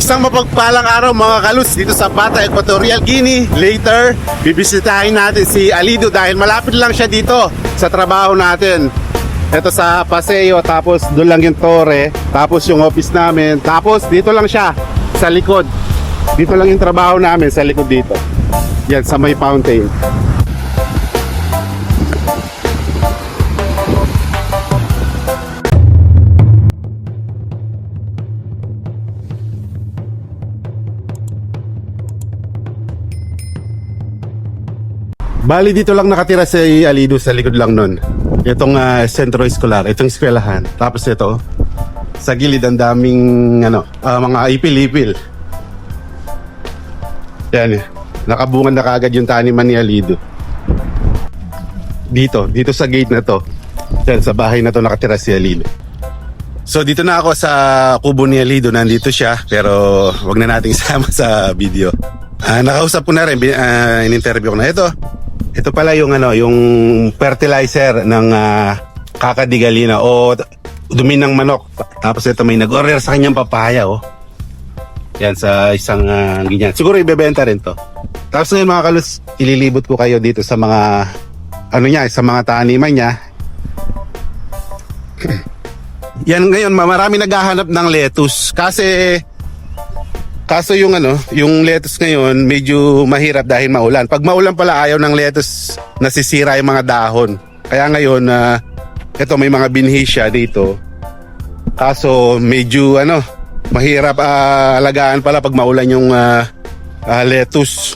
Isang mapagpalang araw mga kaluts dito sa Bata, Equatorial Guinea. Later, bibisitahin natin si Alido dahil malapit lang siya dito sa trabaho natin. Ito sa Paseo, tapos doon lang yung Torre, tapos yung office namin, tapos dito lang siya sa likod. Dito lang yung trabaho namin sa likod dito. Yan, sa may fountain. Bali dito lang nakatira si Alido sa likod lang nun. Itong sentro escolar, itong eskwelahan. Tapos ito, sa gilid ang daming mga ipil-ipil. Yan, nakabungan na kaagad yung taniman ni Alido. Dito sa gate na to. Yan, sa bahay na to nakatira si Alido. So dito na ako sa kubo ni Alido, nandito siya, pero wag na nating isama sa video. Nakausap ko na rin, in-interview ko na ito. Ito pala yung yung fertilizer ng kakadigalina o dumi ng manok. Tapos ito may nag-order sa kanyang papaya Yan sa isang ganyan. Siguro ibebenta rin to. Tapos ngayon mga kalos, ililibot ko kayo dito sa mga sa mga taniman niya. Yan ngayon, marami naghahanap ng lettuce kaso yung yung lettuce ngayon medyo mahirap dahil maulan. Pag maulan pala ayaw ng lettuce, nasisira yung mga dahon. Kaya ngayon ito may mga binhi siya dito. Kaso medyo mahirap alagaan pala pag maulan yung lettuce.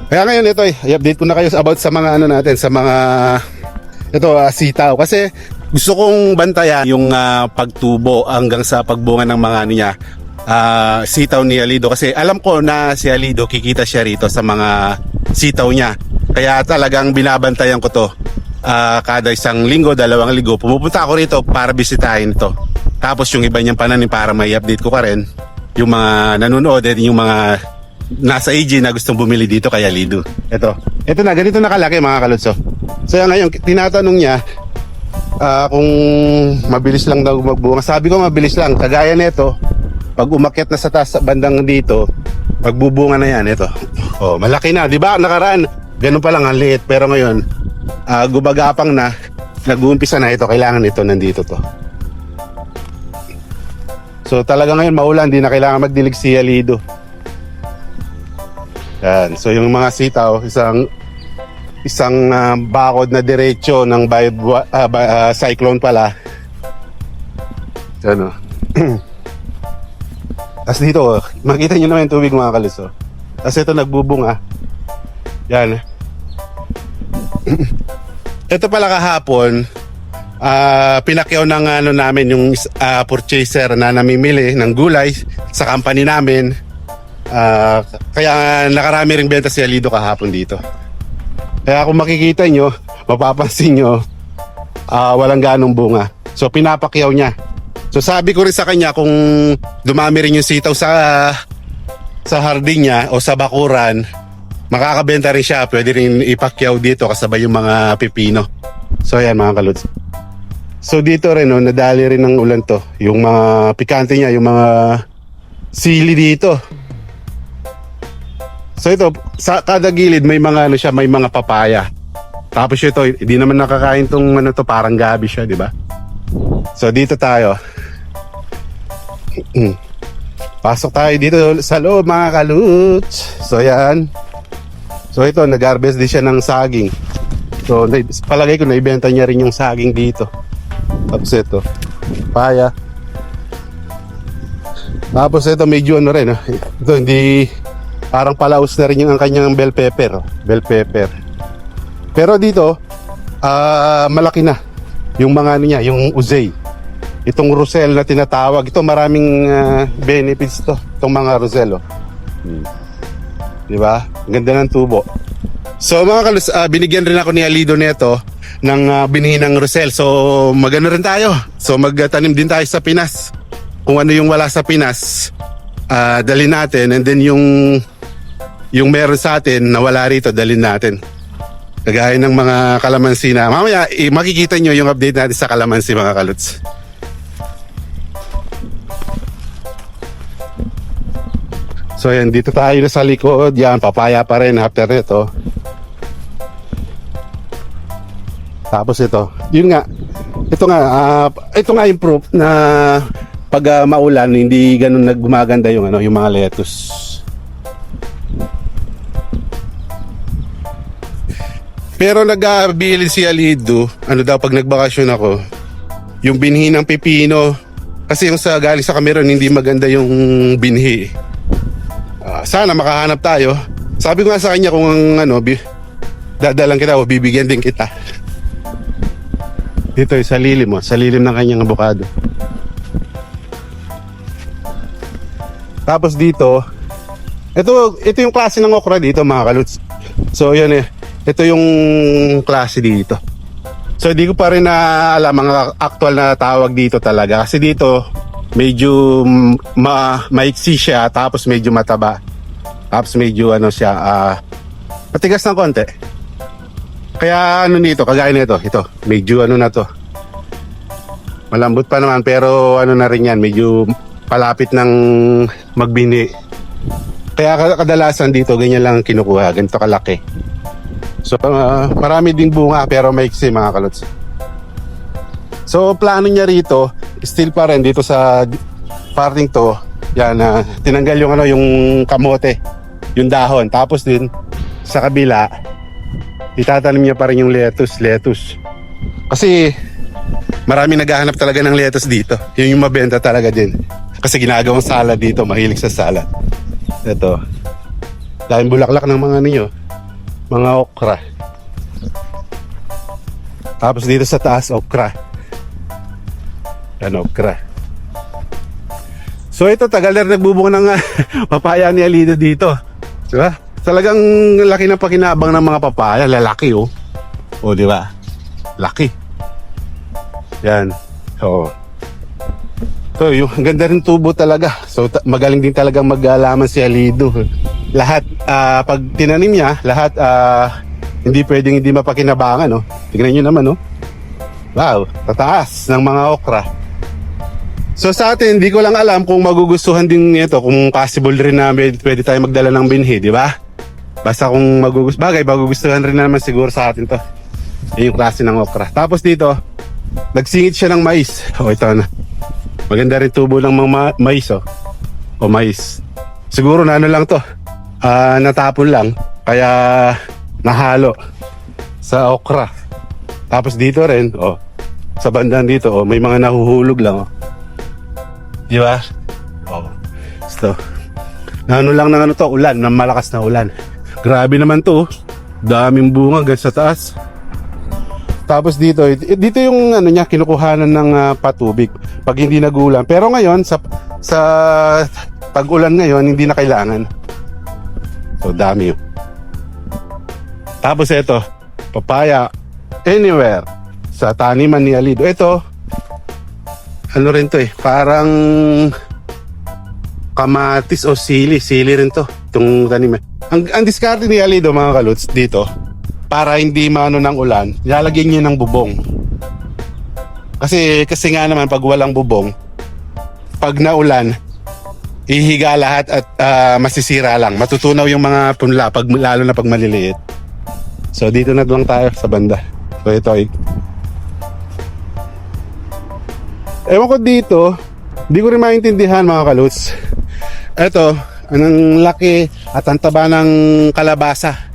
Kaya ngayon ito i-update ko na kayo about sa mga natin, sa mga sitaw. Kasi gusto kong bantayan yung pagtubo hanggang sa pagbunga ng mga niya. Sitaw ni Alido, kasi alam ko na si Alido kikita siya rito sa mga sitaw niya, kaya talagang binabantayan ko to. Kada isang linggo, 2 linggo pumupunta ako rito para bisitahin ito. Tapos yung iba niyang pananim para may update ko pa rin yung mga nanonood at yung mga nasa AG na gustong bumili dito kay Alido. Ito na, ganito na kalaki mga kalutso. So ngayon tinatanong niya kung mabilis lang daw magbunga. Sabi ko mabilis lang, kagaya nito. Pag umakyat na sa taas bandang dito, magbubunga na yan. Ito. Malaki na. Di ba? Nakaraan, ganun pa lang ang liit. Pero ngayon, gumagapang na. Nag-uumpisa na ito. Kailangan ito nandito to. So talaga ngayon maulan. Di na kailangan magdilig si Alido. Yan. So yung mga sitaw, isang bakod na diretso ng cyclone pala. Yan Tapos dito, makita nyo naman yung tubig mga kaluso. Tapos ito nagbubunga. Yan. Ito pala kahapon, pinakyaw ng namin yung purchaser na namimili ng gulay sa company namin. Kaya nakarami ring benta si Alido kahapon dito. Kaya kung makikita nyo, mapapansin nyo, walang ganong bunga. So pinapakyaw niya. So sabi ko rin sa kanya, kung dumami rin yung sitaw sa hardin niya o sa bakuran, makakabenta rin siya. Pwede rin ipakyaw dito kasabay yung mga pipino. So ayan mga kaluts. So dito rin nadali rin ng ulan to. Yung mga pikante niya, yung mga sili dito. So ito, sa kada gilid may mga may mga papaya. Tapos ito, hindi naman nakakain tong parang gabi siya, di ba? So dito tayo. Pasok tayo dito sa loob mga kaluts. So yan. So ito, nag-harvest din siya ng saging. So palagay ko na ibenta niya rin yung saging dito. Tapos ito, paya. Tapos ito medyo rin ito hindi, parang palaos na rin yung kanyang bell pepper. Bell pepper. Pero dito malaki na yung mga niya, yung uzay. Itong rosel na tinatawag, ito maraming benefits to, itong mga rosel. Di ba? Ganda ng tubo. So mga kalus, binigyan rin ako ni Alido nito ng binhi ng rosel. So magano rin tayo. So magtanim din tayo sa Pinas. Kung ano yung wala sa Pinas, dalhin natin, and then yung meron sa atin na wala rito, dalhin natin. Kagaya ng mga kalamansi na mamaya makikita nyo yung update natin sa kalamansi mga kaluts. So yan, dito tayo na sa likod. Yan, papaya pa rin after nito. Tapos ito, yun nga. Ito nga yung proof na pag maulan, hindi ganun nagmaganda yung yung mga lettuce. Pero nag-abilin si Alido, daw pag nagbakasyon ako, yung binhi ng pipino. Kasi yung galing sa Cameron, hindi maganda yung binhi. Sana makahanap tayo. Sabi ko nga sa kanya kung dadalang kita o bibigyan din kita. Dito sa lilim sa lilim ng kanyang abukado. Tapos dito, ito yung klase ng okra dito mga kaluts. So yan ito yung klase dito. So di ko pa rin na alam ang actual na tawag dito talaga. Kasi dito medyo maiksi siya, tapos medyo mataba. Tapos medyo siya matigas ng konti. Kaya dito, kagaya nito, ito, medyo na to. Malambot pa naman pero na rin yan, medyo palapit ng magbini. Kaya kadalasan dito ganyan lang kinukuha, ganito kalaki. So marami ding bunga pero maiksi mga kalots. So plano niya rito, still pa rin dito sa parting to, yan tinanggal yung kamote, yung dahon. Tapos din sa kabila, itatanim niya pa rin yung lettuce. Kasi marami naghahanap talaga ng lettuce dito. Yun yung mabenta talaga din. Kasi ginagawang salad dito, mahilig sa salad. Ito, dahil bulaklak ng mga mga okra. Tapos dito sa taas, okra. Yan, okra. So ito, tagal na nagbubunga ng papaya ni Alido dito. Diba? Talagang laki ng pakinabang ng mga papaya. Lalaki O diba? Laki. Yan. So yung ang ganda rin tubo talaga. So magaling din talagang mag-alaman si Alido. Lahat pag tinanim niya, lahat hindi pwedeng hindi mapakinabangan, Tingnan niyo naman, Wow, tataas ng mga okra. So sa atin, hindi ko lang alam kung magugustuhan din ito, kung possible rin na pwede tayo magdala ng binhi, di ba? Basta kung magugustuhan rin naman siguro sa atin to. Yung klase ng okra. Tapos dito, nagsingit siya ng mais. Ito na. Maganda rin tubo ng mga mais, o mais. Siguro na lang to. Natapon lang. Kaya nahalo sa okra. Tapos dito rin, sa bandang dito, may mga nahuhulog lang, Di ba? So, lang ng to, ulan, ng malakas na ulan. Grabe naman to, daming bunga hanggang sa taas. Tapos dito yung niya, kinukuhanan ng patubig pag hindi nagulan. Pero ngayon, sa pag-ulan ngayon, hindi na kailangan. So, dami yun. Tapos ito, papaya, anywhere, sa taniman ni Alido. Ito, rin to parang kamatis o sili rin to, itong tanim. Ang diskarte ni Alido mga kaluts dito, para hindi ng ulan, lalagyan niya ng bubong. Kasi nga naman pag walang bubong, pag naulan, ihiga lahat at masisira lang. Matutunaw yung mga punla lalo na pag maliliit. So dito na lang tayo sa banda. So ito ewan ko dito, di ko rin maintindihan mga kaluts. Ito, anong laki at ang taba ng kalabasa.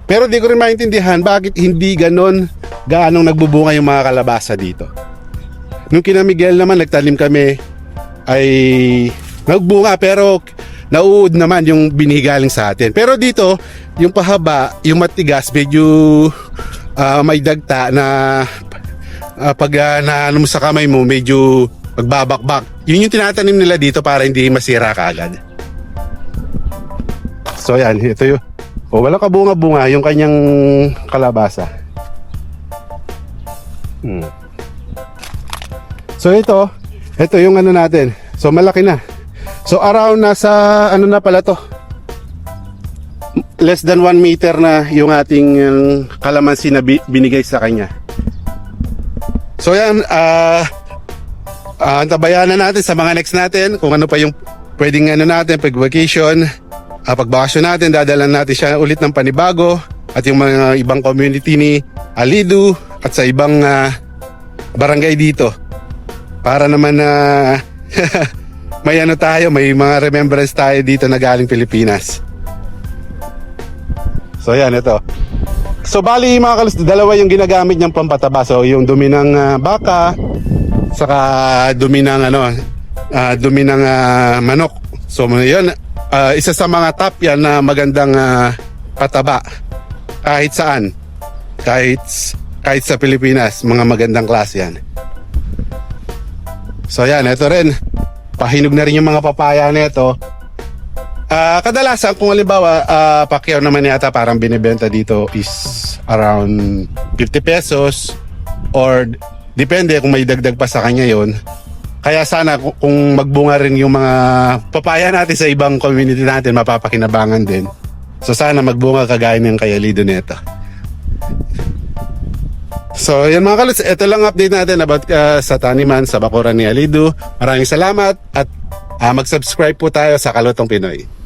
Pero di ko rin maintindihan bakit hindi gaanong nagbubunga yung mga kalabasa dito. Nung kina Miguel naman nagtanim kami, ay nagbunga pero nauud naman yung binigaling sa atin. Pero dito, yung pahaba, yung matigas, medyo may dagta na pag mo sa kamay mo, medyo magbabakbak. Yun yung tinatanim nila dito para hindi masira kaagad. So yan, ito yung walang kabunga-bunga yung kanyang kalabasa. So ito yung natin. So malaki na. So around nasa na pala to, less than 1 meter na yung ating kalamansi na binigay sa kanya. So yan, antabayan na natin sa mga next natin kung ano pa yung pwedeng natin pag vacation. pagbakasyon natin, dadalan natin siya ulit ng panibago at yung mga ibang community ni Alidu at sa ibang barangay dito. Para naman na may ano tayo, may mga remembrance tayo dito na galing Pilipinas. So yan, ito. So bali mga kalus, dalawa yung ginagamit niyang pampataba. So yung dumi ng baka, saka dumi ng dumi ng manok. So yun, isa sa mga top yan na magandang pataba kahit saan. Kahit sa Pilipinas, mga magandang klase yan. So yan, ito rin. Pahinog na rin yung mga papaya nito. Kadalasan kung halimbawa pakyaw naman yata parang binibenta dito is around 50 pesos or depende kung may dagdag pa sa kanya yon. Kaya sana kung magbunga rin yung mga papaya natin sa ibang community natin, mapapakinabangan din. So sana magbunga kagaya ng kay Alidu neto. So yan mga kaluts, ito lang update natin about sa taniman sa bakuran ni Alidu. Maraming salamat at mag-subscribe po tayo sa Kalutong Pinoy.